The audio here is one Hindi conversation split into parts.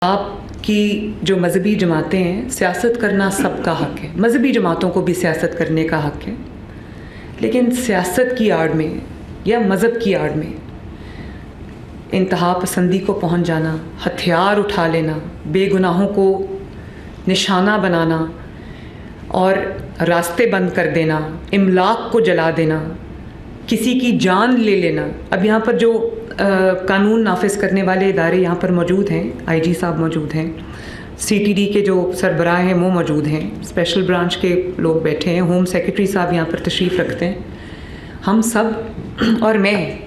आपकी जो मज़हबी जमातें हैं, सियासत करना सबका हक़ है, मज़हबी जमातों को भी सियासत करने का हक़ है, लेकिन सियासत की आड़ में या मज़हब की आड़ में इंतहा पसंदी को पहुंच जाना, हथियार उठा लेना, बेगुनाहों को निशाना बनाना और रास्ते बंद कर देना, इमलाक को जला देना, किसी की जान ले लेना। अब यहाँ पर जो कानून नाफिज करने वाले इदारे यहाँ पर मौजूद हैं, आईजी साहब मौजूद हैं, सीटीडी के जो सरबराह हैं वो मौजूद हैं, स्पेशल ब्रांच के लोग बैठे हैं, होम सेक्रेटरी साहब यहाँ पर तशरीफ़ रखते हैं। हम सब और मैं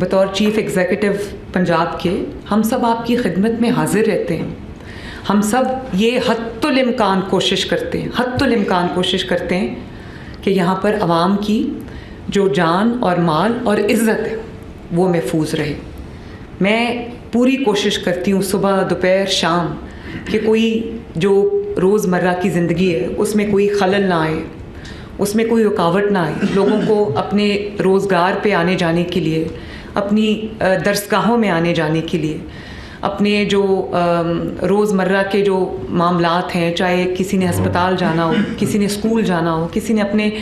बतौर चीफ़ एग्ज़ीक्यूटिव पंजाब के, हम सब आपकी खिदमत में हाजिर रहते हैं। हम सब ये हत्तुल इम्कान कोशिश करते हैं, हत्तुल इम्कान कोशिश करते हैं कि यहाँ पर आवाम की जो जान और माल और इज़्ज़त है वो महफूज रहे। मैं पूरी कोशिश करती हूँ सुबह दोपहर शाम कि कोई जो रोज़मर्रा की ज़िंदगी है उसमें कोई खलल ना आए, उसमें कोई रुकावट ना आए। लोगों को अपने रोज़गार पे आने जाने के लिए, अपनी दरसगाहों में आने जाने के लिए, अपने जो रोज़मर्रा के जो मामलात हैं, चाहे किसी ने अस्पताल जाना हो, किसी ने स्कूल जाना हो, किसी ने अपने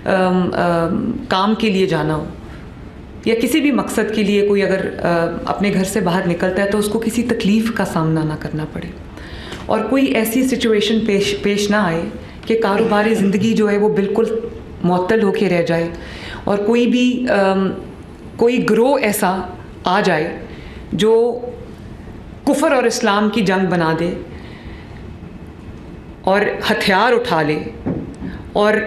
काम के लिए जाना हो, या किसी भी मकसद के लिए कोई अगर अपने घर से बाहर निकलता है तो उसको किसी तकलीफ़ का सामना ना करना पड़े और कोई ऐसी सिचुएशन पेश ना आए कि कारोबारी ज़िंदगी जो है वो बिल्कुल मुअत्तल होके रह जाए और कोई भी कोई ग्रोह ऐसा आ जाए जो कुफर और इस्लाम की जंग बना दे और हथियार उठा ले और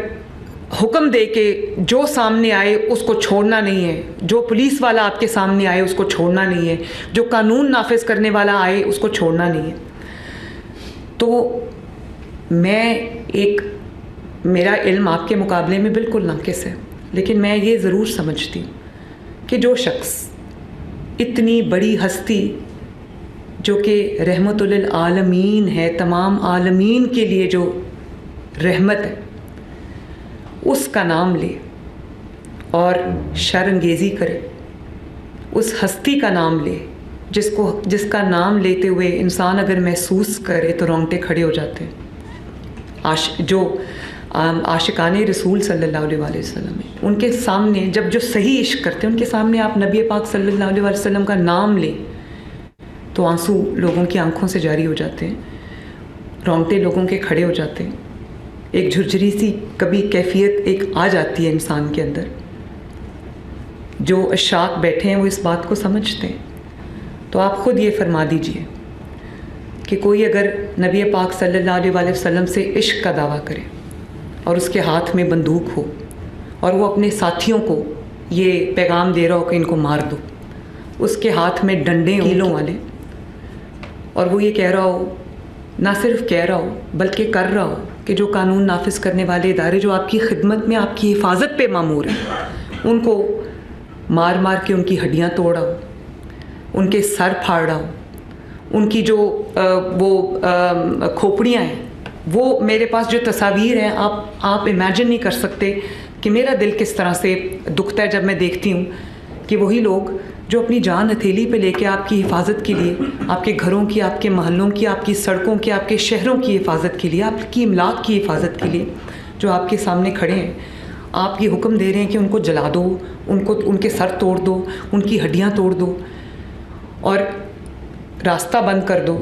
हुक्म दे के जो सामने आए उसको छोड़ना नहीं है, जो पुलिस वाला आपके सामने आए उसको छोड़ना नहीं है, जो कानून नाफिज करने वाला आए उसको छोड़ना नहीं है। तो मेरा इल्म आपके मुकाबले में बिल्कुल नाकिस है, लेकिन मैं ये ज़रूर समझती हूँ कि जो शख्स इतनी बड़ी हस्ती जो कि रहमतुल आलमीन है, तमाम आलमीन के लिए जो रहमत है, उसका नाम ले और शर्मंगेज़ी करे, उस हस्ती का नाम ले जिसका नाम लेते हुए इंसान अगर महसूस करे तो रोंगटे खड़े हो जाते हैं। जो आशिकाने रसूल सल्लल्लाहु अलैहि वसल्लम है, उनके सामने जब जो सही इश्क करते हैं उनके सामने आप नबी पाक सल्लल्लाहु अलैहि वसल्लम का नाम लें तो आंसू लोगों की आंखों से जारी हो जाते हैं, रोंगटे लोगों के खड़े हो जाते हैं, एक झुरझुरी सी कभी कैफियत एक आ जाती है इंसान के अंदर। जो अशाक बैठे हैं वो इस बात को समझते हैं। तो आप ख़ुद ये फरमा दीजिए कि कोई अगर नबी पाक सल्लल्लाहु अलैहि वसल्लम से इश्क का दावा करे और उसके हाथ में बंदूक हो और वो अपने साथियों को ये पैगाम दे रहा हो कि इनको मार दो, उसके हाथ में डंडे कीलों वाले, और वो ये कह रहा हो, ना सिर्फ कह रहा हो बल्कि कर रहा हो कि जो कानून नाफिज करने वाले इदारे जो आपकी खिदमत में आपकी हिफाजत पे मामूर हैं उनको मार मार के उनकी हड्डियाँ तोड़ा हो, उनके सर फाड़ा हो, उनकी जो खोपड़ियाँ हैं, वो मेरे पास जो तस्वीर हैं आप इमेजिन नहीं कर सकते कि मेरा दिल किस तरह से दुखता है जब मैं देखती हूँ कि वही लोग जो अपनी जान हथेली पे लेके आपकी हिफाजत के लिए, आपके घरों की, आपके महलों की, आपकी सड़कों की, आपके शहरों की हिफाजत के लिए, आपकी इमलाक की हिफाजत के लिए जो आपके सामने खड़े हैं, आप ये हुक्म दे रहे हैं कि उनको जला दो, उनके सर तोड़ दो, उनकी हड्डियाँ तोड़ दो और रास्ता बंद कर दो।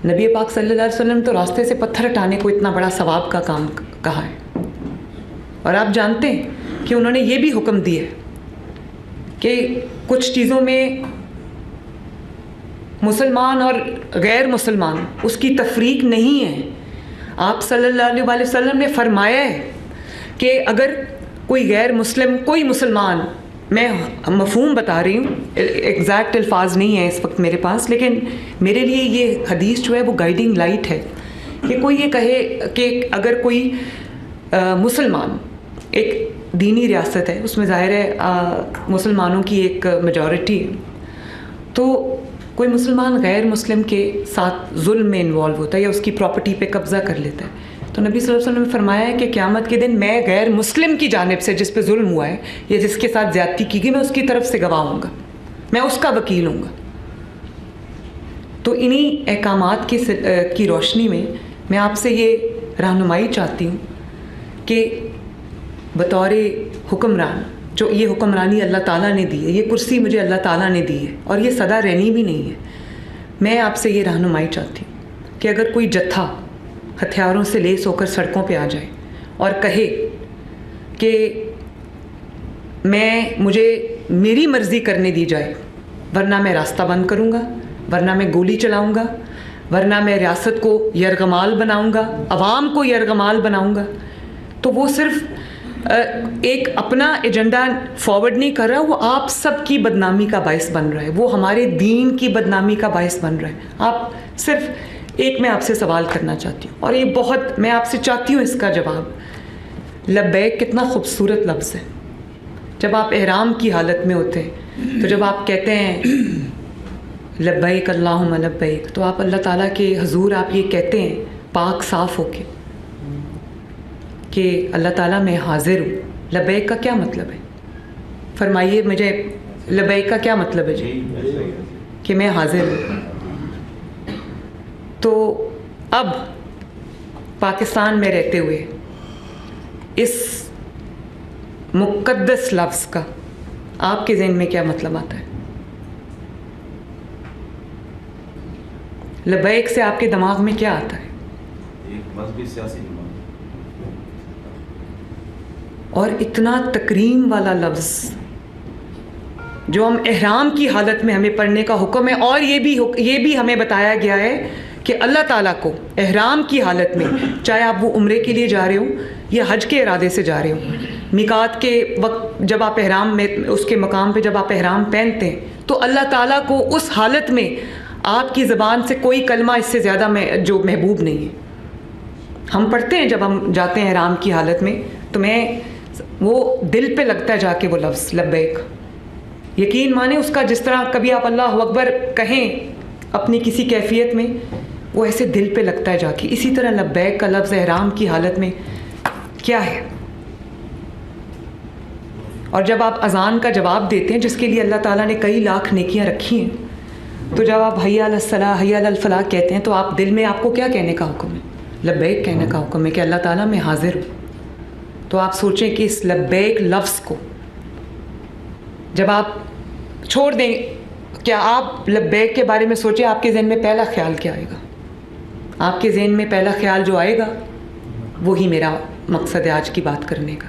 नबी पाक सल्लल्लाहु अलैहि वसल्लम तो रास्ते से पत्थर हटाने को इतना बड़ा सवाब का काम कहा है, और आप जानते हैं कि उन्होंने ये भी हुक्म दिया है कि कुछ चीज़ों में मुसलमान और गैर मुसलमान उसकी तफरीक नहीं है। आप सल्लल्लाहु अलैहि वसल्लम ने फरमाया है कि अगर कोई गैर मुस्लिम, कोई मुसलमान, मैं मफ़हूम बता रही हूँ, एग्जैक्ट अल्फाज नहीं है इस वक्त मेरे पास, लेकिन मेरे लिए ये हदीस जो है वो गाइडिंग लाइट है कि कोई ये कहे कि अगर कोई मुसलमान, एक दीनी रियासत है उसमें ज़ाहिर है मुसलमानों की एक मेजॉरिटी है, तो कोई मुसलमान गैर मुस्लिम के साथ जुल्म में इन्वॉल्व होता है या उसकी प्रॉपर्टी पे कब्ज़ा कर लेता है, तो नबी सल्लल्लाहु अलैहि वसल्लम ने फरमाया है कि क़यामत के दिन मैं गैर मुस्लिम की जानिब से जिस पे जुल्म हुआ है या जिसके साथ ज़्यादती की गई, मैं उसकी तरफ से गवाह हूँगा, मैं उसका वकील हूँगा। तो इन्हीं अहकामात की रोशनी में मैं आपसे ये रहनुमाई चाहती हूँ कि बतौर हुक्मरान, जो ये हुक्मरानी अल्लाह ताला ने दी है, ये कुर्सी मुझे अल्लाह ताला ने दी है और ये सदा रहनी भी नहीं है, मैं आपसे ये रहनुमाई चाहती हूँ कि अगर कोई जत्था हथियारों से लेस होकर सड़कों पे आ जाए और कहे कि मुझे मेरी मर्ज़ी करने दी जाए, वरना मैं रास्ता बंद करूँगा, वरना मैं गोली चलाऊँगा, वरना मैं रियासत को यरगमाल बनाऊँगा, अवाम को यरगमाल बनाऊँगा, तो वो सिर्फ एक अपना एजेंडा फॉरवर्ड नहीं कर रहा, वो आप सब की बदनामी का बायस बन रहा है, वो हमारे दीन की बदनामी का बायस बन रहा है। आप सिर्फ एक मैं आपसे सवाल करना चाहती हूँ और ये बहुत मैं आपसे चाहती हूँ इसका जवाब। लब्बैक कितना खूबसूरत लफ्ज़ है। जब आप एहराम की हालत में होते हैं तो जब आप कहते हैं लब्बैक अल्लाहुम्मा लब्बैक, तो आप अल्लाह ताला के हुजूर आप ये कहते हैं पाक साफ़ होके कि अल्लाह ताला मैं हाजिर हूँ। लब्बैक का क्या मतलब है? फरमाइए मुझे, लब्बैक का क्या मतलब है जी? कि मैं हाजिर हूँ। तो अब पाकिस्तान में रहते हुए इस मुक़द्दस लफ्ज़ का आपके ज़हन में क्या मतलब आता है? लब्बैक से आपके दिमाग में क्या आता है? एक मज़हबी सियासी दिमाग। और इतना तकरीम वाला लफ्ज़ जो हम एहराम की हालत में हमें पढ़ने का हुक्म है, और ये भी हमें बताया गया है कि अल्लाह ताला को एहराम की हालत में, चाहे आप वो उम्रे के लिए जा रहे हो या हज के इरादे से जा रहे हो, मिकात के वक्त जब आप एहराम में उसके मकाम पे जब आप एहराम पहनते हैं, तो अल्लाह ताला को उस हालत में आपकी ज़बान से कोई कलमा इससे ज़्यादा जो महबूब नहीं है। हम पढ़ते हैं जब हम जाते हैं एहराम की हालत में, तो वो दिल पे लगता है जाके वो लफ्ज़ लब्बैक। यकीन माने उसका जिस तरह कभी आप अल्लाह अकबर कहें अपनी किसी कैफियत में, वो ऐसे दिल पे लगता है जाके। इसी तरह लब्बैक का लफ्ज़ एहराम की हालत में क्या है? और जब आप अज़ान का जवाब देते हैं जिसके लिए अल्लाह ताला ने कई लाख नेकियां रखी हैं, तो जब आप हय्या अलस सलाह हय्या अलल फलाह कहते हैं, तो आप दिल में आपको क्या कहने का हुक्म है? लब्बैक कहने का हुक्म है कि अल्लाह ताला मैं हाजिर हूँ। तो आप सोचें कि इस लब्बैक लफ्ज़ को जब आप छोड़ दें, क्या आप लब्बैक के बारे में सोचें, आपके ज़हन में पहला ख्याल क्या आएगा? आपके ज़हन में पहला ख्याल जो आएगा वही मेरा मकसद है आज की बात करने का।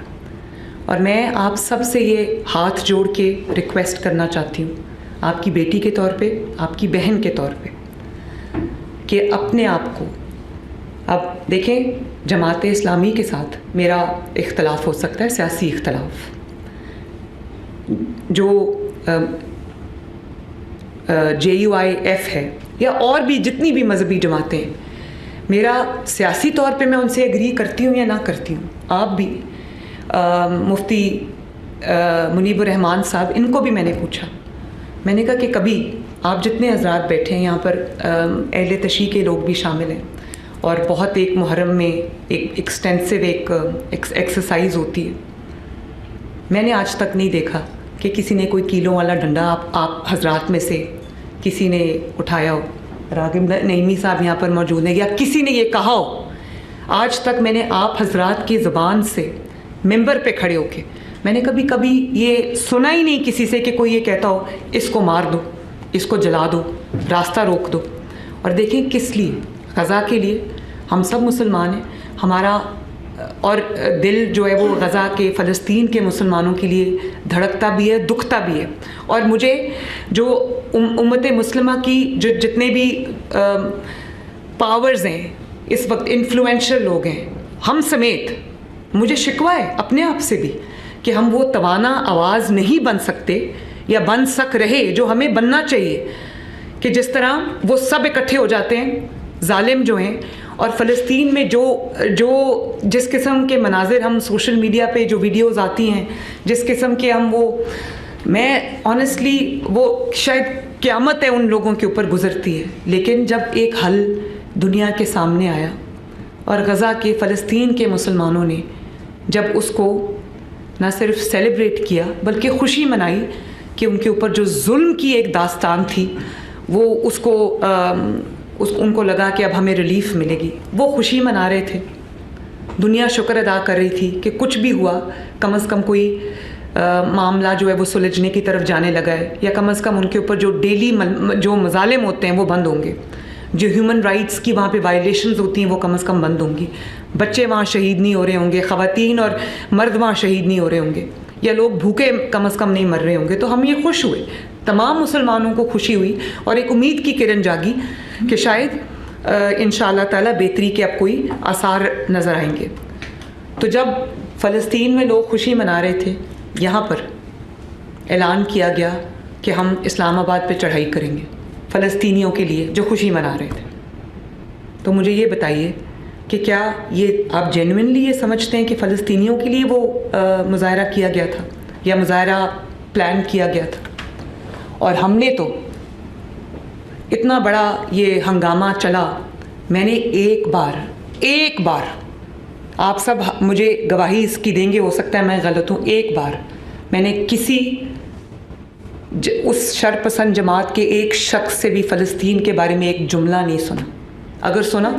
और मैं आप सब से ये हाथ जोड़ के रिक्वेस्ट करना चाहती हूँ, आपकी बेटी के तौर पे, आपकी बहन के तौर पे, कि अपने आप को, अब देखें जमात इस्लामी के साथ मेरा इख्तलाफ हो सकता है, सियासी इख्तलाफ, जो JUIF है या और भी जितनी भी मजहबी जमातें हैं, मेरा सियासी तौर पे मैं उनसे एग्री करती हूँ या ना करती हूँ। आप भी मुफ्ती मुनीबुर रहमान साहब, इनको भी मैंने पूछा, मैंने कहा कि कभी आप जितने हजरात बैठे हैं यहाँ पर, अहले तशी के लोग भी शामिल हैं, और बहुत एक मुहर्रम में एक एक्सटेंसिव एक एक्सरसाइज होती है, मैंने आज तक नहीं देखा कि किसी ने कोई कीलों वाला डंडा आप हजरात में से किसी ने उठाया हो। रागिब नईमी साहब यहाँ पर मौजूद हैं, या किसी ने ये कहा हो, आज तक मैंने आप हजरात की ज़बान से मिंबर पे खड़े होके मैंने कभी ये सुना ही नहीं किसी से कि कोई ये कहता हो इसको मार दो, इसको जला दो, रास्ता रोक दो। और देखें किस लिए? गज़ा के लिए। हम सब मुसलमान हैं, हमारा और दिल जो है वो गज़ा के फ़लस्तीन के मुसलमानों के लिए धड़कता भी है, दुखता भी है। और मुझे जो उम्मत मुस्लिमा की जो जितने भी पावर्स हैं इस वक्त, इन्फ्लुएंशियल लोग हैं, हम समेत, मुझे शिकवा है अपने आप से भी कि हम वो तवाना आवाज़ नहीं बन सकते या बन सक रहे जो हमें बनना चाहिए, कि जिस तरह वो सब इकट्ठे हो जाते हैं जालिम जो हैं, और फ़लस्तीन में जो जिस किस्म के मनाजिर हम सोशल मीडिया पे जो वीडियोज़ आती हैं, जिस किस्म के हम मैं ऑनेस्टली वो शायद क़यामत है उन लोगों के ऊपर गुज़रती है। लेकिन जब एक हल दुनिया के सामने आया और गज़ा के फ़लस्तीन के मुसलमानों ने जब उसको ना सिर्फ सेलिब्रेट किया बल्कि खुशी मनाई कि उनके ऊपर जो जुल्म की एक दास्तान थी वो उनको लगा कि अब हमें रिलीफ मिलेगी। वो खुशी मना रहे थे, दुनिया शुक्र अदा कर रही थी कि कुछ भी हुआ, कम से कम कोई मामला जो है वो सुलझने की तरफ जाने लगा है, या कम से कम उनके ऊपर जो डेली जो मजालिम होते हैं वो बंद होंगे, जो ह्यूमन राइट्स की वहाँ पे वायलेशंस होती हैं वो कम से कम बंद होंगी, बच्चे वहाँ शहीद नहीं हो रहे होंगे, ख़वातीन और मर्द वहाँ शहीद नहीं हो रहे होंगे, या लोग भूखे कम से कम नहीं मर रहे होंगे। तो हम ये खुश हुए, तमाम मुसलमानों को खुशी हुई और एक उम्मीद की किरण जागी कि शायद इंशाअल्लाह ताला बेहतरी के अब कोई आसार नज़र आएंगे। तो जब फ़लस्तीन में लोग खुशी मना रहे थे, यहाँ पर ऐलान किया गया कि हम इस्लामाबाद पे चढ़ाई करेंगे फ़लस्तीनियों के लिए जो खुशी मना रहे थे। तो मुझे ये बताइए कि क्या ये आप जेन्युइनली ये समझते हैं कि फ़लस्तीनियों के लिए वो मुज़ाहरा किया गया था या मुज़ाहरा प्लान किया गया था? और हमने तो इतना बड़ा ये हंगामा चला, मैंने एक बार आप सब मुझे गवाही इसकी देंगे, हो सकता है मैं गलत हूँ, एक बार मैंने किसी उस शरपसंद जमात के एक शख्स से भी फ़लस्तीन के बारे में एक जुमला नहीं सुना। अगर सुना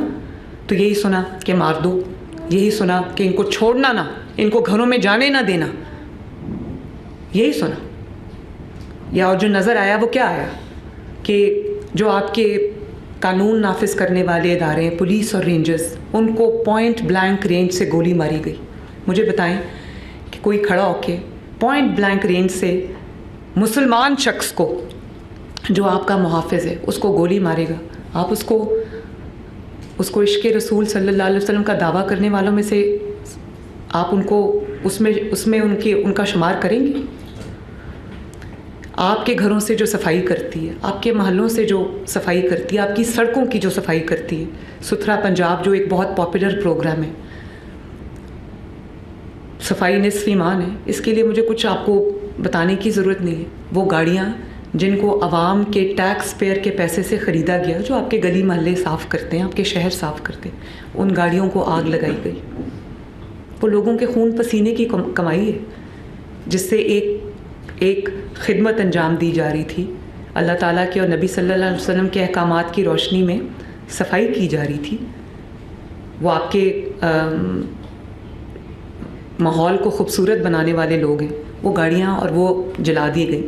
तो यही सुना कि मार दो, यही सुना कि इनको छोड़ना ना, इनको घरों में जाने ना देना, यही सुना। या और जो नज़र आया वो क्या आया कि जो आपके कानून नाफिज करने वाले इदारे हैं, पुलिस और रेंजर्स, उनको पॉइंट ब्लैंक रेंज से गोली मारी गई। मुझे बताएं कि कोई खड़ा होके पॉइंट ब्लैंक रेंज से मुसलमान शख्स को जो आपका मुहाफ़िज़ है उसको गोली मारेगा? आप उसको इश्क़ रसूल सल्लल्लाहु अलैहि वसल्लम का दावा करने वालों में से आप उनको उसमें उनका शुमार करेंगे? आपके घरों से जो सफाई करती है, आपके महलों से जो सफाई करती है, आपकी सड़कों की जो सफाई करती है, सुथरा पंजाब जो एक बहुत पॉपुलर प्रोग्राम है, सफाई निस्फ़ ईमान है, इसके लिए मुझे कुछ आपको बताने की ज़रूरत नहीं है। वो गाड़ियाँ जिनको आवाम के टैक्स पेयर के पैसे से ख़रीदा गया, जो आपके गली मोहल्ले साफ़ करते हैं, आपके शहर साफ़ करते हैं, उन गाड़ियों को आग लगाई गई। वो लोगों के खून पसीने की कमाई है, जिससे एक खिदमत अंजाम दी जा रही थी, अल्लाह ताला के और नबी सल्लल्लाहु अलैहि वसल्लम के अहकामात की रोशनी में सफाई की जा रही थी। वो आपके माहौल को खूबसूरत बनाने वाले लोग हैं, वो गाड़ियाँ और वो जला दी गई,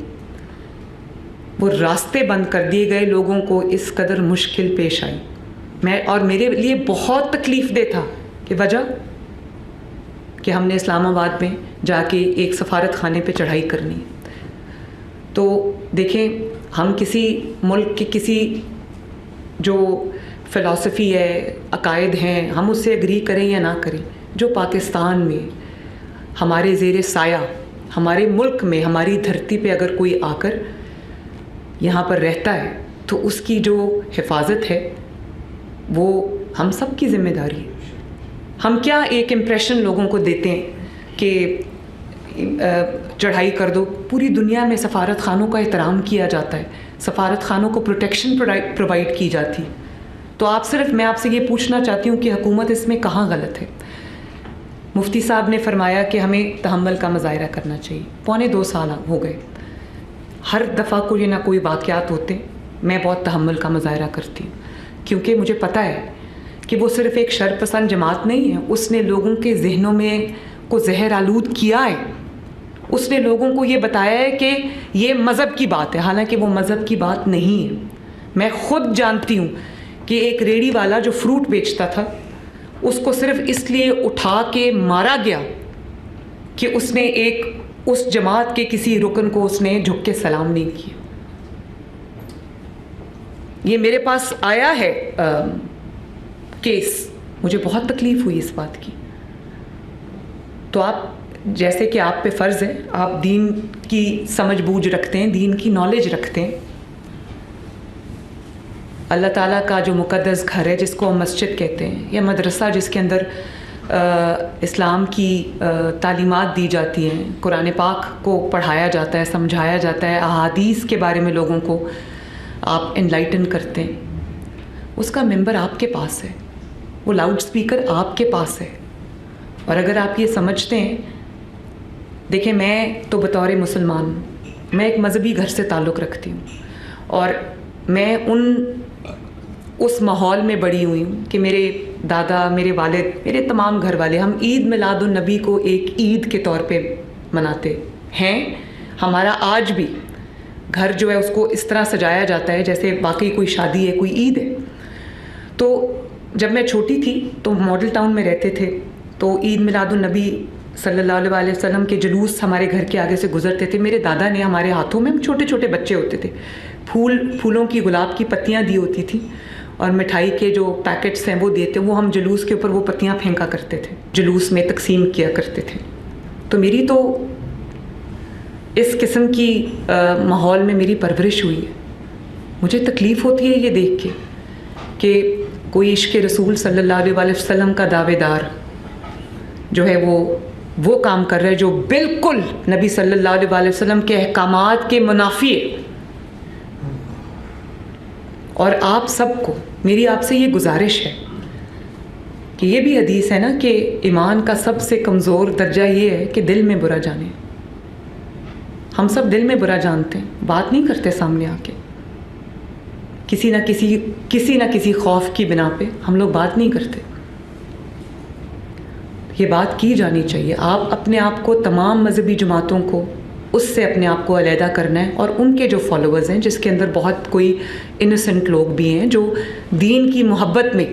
वो रास्ते बंद कर दिए गए, लोगों को इस कदर मुश्किल पेश आई। मेरे लिए बहुत तकलीफ़ दे था कि वजह कि हमने इस्लामाबाद में जाके एक सफारत खाने पे चढ़ाई करनी है। तो देखें, हम किसी मुल्क की किसी जो फ़िलासफ़ी है, अकायद हैं, हम उससे एग्री करें या ना करें, जो पाकिस्तान में हमारे ज़ेरे साया, हमारे मुल्क में, हमारी धरती पे अगर कोई आकर यहाँ पर रहता है तो उसकी जो हिफाजत है वो हम सब की ज़िम्मेदारी है। हम क्या एक इम्प्रेशन लोगों को देते हैं कि चढ़ाई कर दो। पूरी दुनिया में सफारत खानों का एहतराम किया जाता है, सफारत खानों को प्रोटेक्शन प्रोवाइड की जाती। तो मैं आपसे ये पूछना चाहती हूँ कि हुकूमत इसमें कहाँ गलत है? मुफ्ती साहब ने फरमाया कि हमें तहम्मुल का मुज़ाहरा करना चाहिए। 2.25 साल हो गए, हर दफ़ा कोई ना कोई वाक़यात होते, मैं बहुत तहम्मुल का मुज़ाहरा करती हूँ, क्योंकि मुझे पता है कि वो सिर्फ़ एक शरपसंद जमात नहीं है, उसने लोगों के जहनों में को जहर आलूद किया है। उसने लोगों को ये बताया है कि ये मज़हब की बात है, हालांकि वो मज़हब की बात नहीं है। मैं ख़ुद जानती हूँ कि एक रेड़ी वाला जो फ्रूट बेचता था, उसको सिर्फ इसलिए उठा के मारा गया कि उसने उस जमात के किसी रुकन को उसने झुक के सलाम नहीं किया। ये मेरे पास आया है केस, मुझे बहुत तकलीफ़ हुई इस बात की। तो आप, जैसे कि आप पे फ़र्ज़ है, आप दीन की समझ बूझ रखते हैं, दीन की नॉलेज रखते हैं, अल्लाह ताला का जो मुक़द्दस घर है जिसको हम मस्जिद कहते हैं, या मदरसा जिसके अंदर इस्लाम की तालीमात दी जाती हैं, कुरान पाक को पढ़ाया जाता है, समझाया जाता है, अहादीस के बारे में लोगों को आप इनलाइटन करते हैं, उसका मेंबर आपके पास है, वो लाउड स्पीकर आपके पास है। और अगर आप ये समझते हैं, देखिए मैं तो बतौर मुसलमान, मैं एक मज़हबी घर से ताल्लुक़ रखती हूँ, और मैं उस माहौल में बड़ी हुई हूँ कि मेरे दादा, मेरे वालिद, मेरे तमाम घर वाले, हम ईद मिलादुन नबी को एक ईद के तौर पे मनाते हैं। हमारा आज भी घर जो है उसको इस तरह सजाया जाता है जैसे वाकई कोई शादी है, कोई ईद है। तो जब मैं छोटी थी तो मॉडल टाउन में रहते थे, तो ईद मिलादुन नबी सल्लल्लाहु अलैहि वसल्लम के जुलूस हमारे घर के आगे से गुजरते थे। मेरे दादा ने हमारे हाथों में, हम छोटे छोटे बच्चे होते थे, फूलों की, गुलाब की पत्तियाँ दी होती थी और मिठाई के जो पैकेट्स हैं वो देते, वो हम जुलूस के ऊपर वो पत्तियाँ फेंका करते थे, जुलूस में तकसीम किया करते थे। तो मेरी तो इस किस्म की माहौल में मेरी परवरिश हुई है। मुझे तकलीफ़ होती है ये देख के कि कोई इश्क़ रसूल सल्लल्लाहु अलैहि वसल्लम का दावेदार जो है वो काम कर रहा है जो बिल्कुल नबी सल्लल्लाहु अलैहि वसल्लम के अहकामात के मुनाफी है। और आप सबको मेरी आपसे ये गुजारिश है कि ये भी हदीस है ना कि ईमान का सबसे कमज़ोर दर्जा ये है कि दिल में बुरा जाने। हम सब दिल में बुरा जानते हैं, बात नहीं करते सामने आके, किसी ना किसी खौफ की बिना पे हम लोग बात नहीं करते। ये बात की जानी चाहिए। आप अपने आप को, तमाम मजहबी जमातों को उससे अपने आप को अलहदा करना है, और उनके जो फॉलोअर्स हैं, जिसके अंदर बहुत कोई इनोसेंट लोग भी हैं जो दीन की मोहब्बत में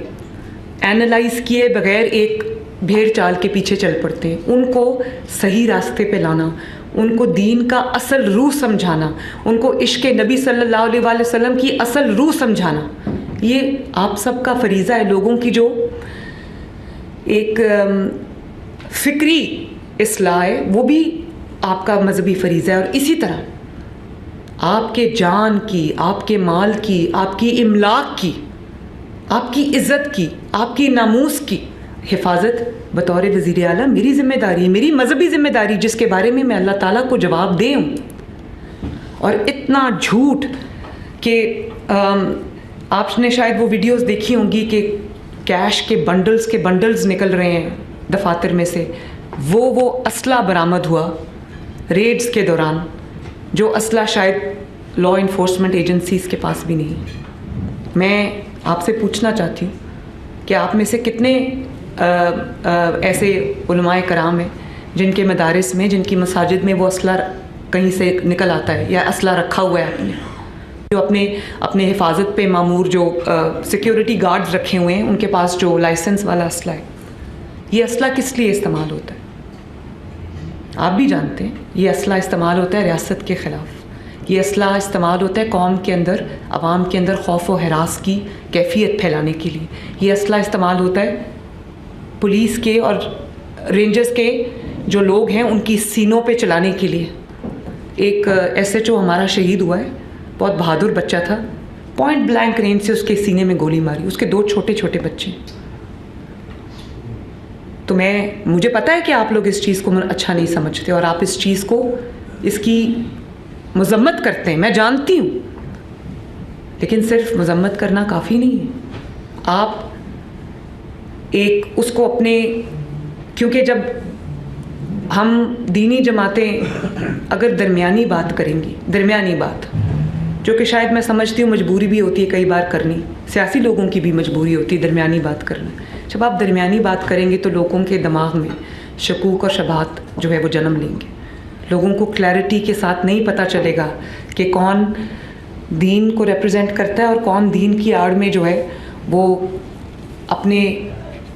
एनालाइज किए बगैर एक भेड़ चाल के पीछे चल पड़ते हैं, उनको सही रास्ते पे लाना, उनको दीन का असल रूह समझाना, उनको इश्क़ नबी सल्लल्लाहु अलैहि वसल्लम की असल रूह समझाना, ये आप सबका फरीज़ा है। लोगों की जो एक फ़िक्री इस्लाह है वो भी आपका मजहबी फ़रीज़ा है। और इसी तरह आपके जान की, आपके माल की, आपकी इमलाक की, आपकी इज़्ज़त की, आपकी नामूस की हिफाजत बतौर वज़ीर आला मेरी ज़िम्मेदारी है, मेरी मजहबी ज़िम्मेदारी, जिसके बारे में मैं अल्लाह ताला को जवाब दे हूँ। और इतना झूठ कि आपने शायद वो वीडियोस देखी होंगी कि कैश के बंडल्स निकल रहे हैं दफातर में से, वो असला बरामद हुआ रेड्स के दौरान, जो असला शायद लॉ इन्फोर्समेंट एजेंसीज़ के पास भी नहीं। मैं आपसे पूछना चाहती हूँ कि आप में से कितने ऐसे उलमाए कराम हैं जिनके मदारिस में, जिनकी मसाजिद में वो असला कहीं से निकल आता है या असला रखा हुआ है आपने, जो अपने हिफाजत पे मामूर जो सिक्योरिटी गार्ड्स रखे हुए हैं, उनके पास जो लाइसेंस वाला असला है। ये असला किस लिए इस्तेमाल होता है? आप भी जानते हैं, ये असला इस्तेमाल होता है रियासत के ख़िलाफ़। ये असला इस्तेमाल होता है कौम के अंदर, आवाम के अंदर खौफ व हरास की कैफियत फैलाने के लिए। ये असला इस्तेमाल होता है पुलिस के और रेंजर्स के जो लोग हैं उनकी सीनों पे चलाने के लिए। एक SHO हमारा शहीद हुआ है, बहुत बहादुर बच्चा था, पॉइंट ब्लैंक रेंज से उसके सीने में गोली मारी, उसके 2 छोटे छोटे बच्चे। तो मुझे पता है कि आप लोग इस चीज़ को अच्छा नहीं समझते और आप इस चीज़ को, इसकी मजम्मत करते हैं, मैं जानती हूँ, लेकिन सिर्फ मजम्मत करना काफ़ी नहीं है। आप एक उसको अपने, क्योंकि जब हम दीनी जमातें अगर दरमियानी बात करेंगी, दरमियानी बात जो कि शायद मैं समझती हूँ मजबूरी भी होती है कई बार करनी, सियासी लोगों की भी मजबूरी होती है दरमियानी बात करना। जब आप दरमियानी बात करेंगे तो लोगों के दिमाग में शकूक और शबाहत जो है वो जन्म लेंगे। लोगों को क्लैरिटी के साथ नहीं पता चलेगा कि कौन दीन को रिप्रेजेंट करता है और कौन दीन की आड़ में जो है वो अपने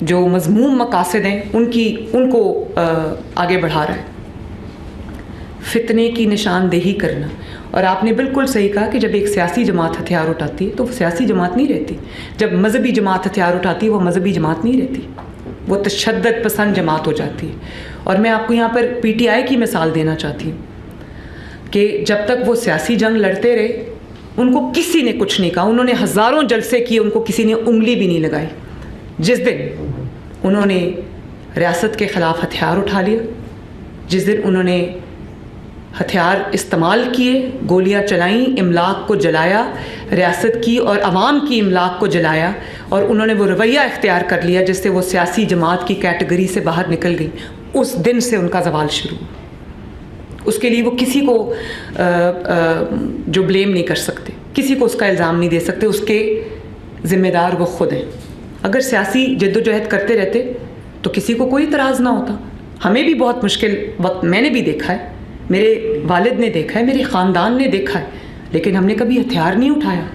जो मज़मूम मकासद हैं उनको आगे बढ़ा रहा है। फितने की निशानदेही करना। और आपने बिल्कुल सही कहा कि जब एक सियासी जमात हथियार उठाती है तो वो सियासी जमात नहीं रहती। जब मजहबी जमात हथियार उठाती है वो मजहबी जमात नहीं रहती, वो तशद्दुद पसंद जमात हो जाती है। और मैं आपको यहाँ पर PTI की मिसाल देना चाहती हूँ कि जब तक वो सियासी जंग लड़ते रहे उनको किसी ने कुछ नहीं कहा, उन्होंने हज़ारों जलसे किए, उनको किसी ने उंगली भी नहीं लगाई। जिस दिन उन्होंने रियासत के ख़िलाफ़ हथियार उठा लिया, जिस दिन उन्होंने हथियार इस्तेमाल किए, गोलियां चलाईं, इमलाक को जलाया, रियासत की और आवाम की इमलाक को जलाया, और उन्होंने वो रवैया इख्तियार कर लिया जिससे वो सियासी जमात की कैटेगरी से बाहर निकल गई, उस दिन से उनका ज़वाल शुरू। उसके लिए वो किसी को जो ब्लेम नहीं कर सकते। किसी को उसका इल्ज़ाम नहीं दे सकते, उसके ज़िम्मेदार वो खुद हैं। अगर सियासी जद्दोजहद करते रहते तो किसी को कोई इतराज़ ना होता। हमें भी बहुत मुश्किल वक्त मैंने भी देखा है, मेरे वालिद ने देखा है, मेरे ख़ानदान ने देखा है, लेकिन हमने कभी हथियार नहीं उठाया।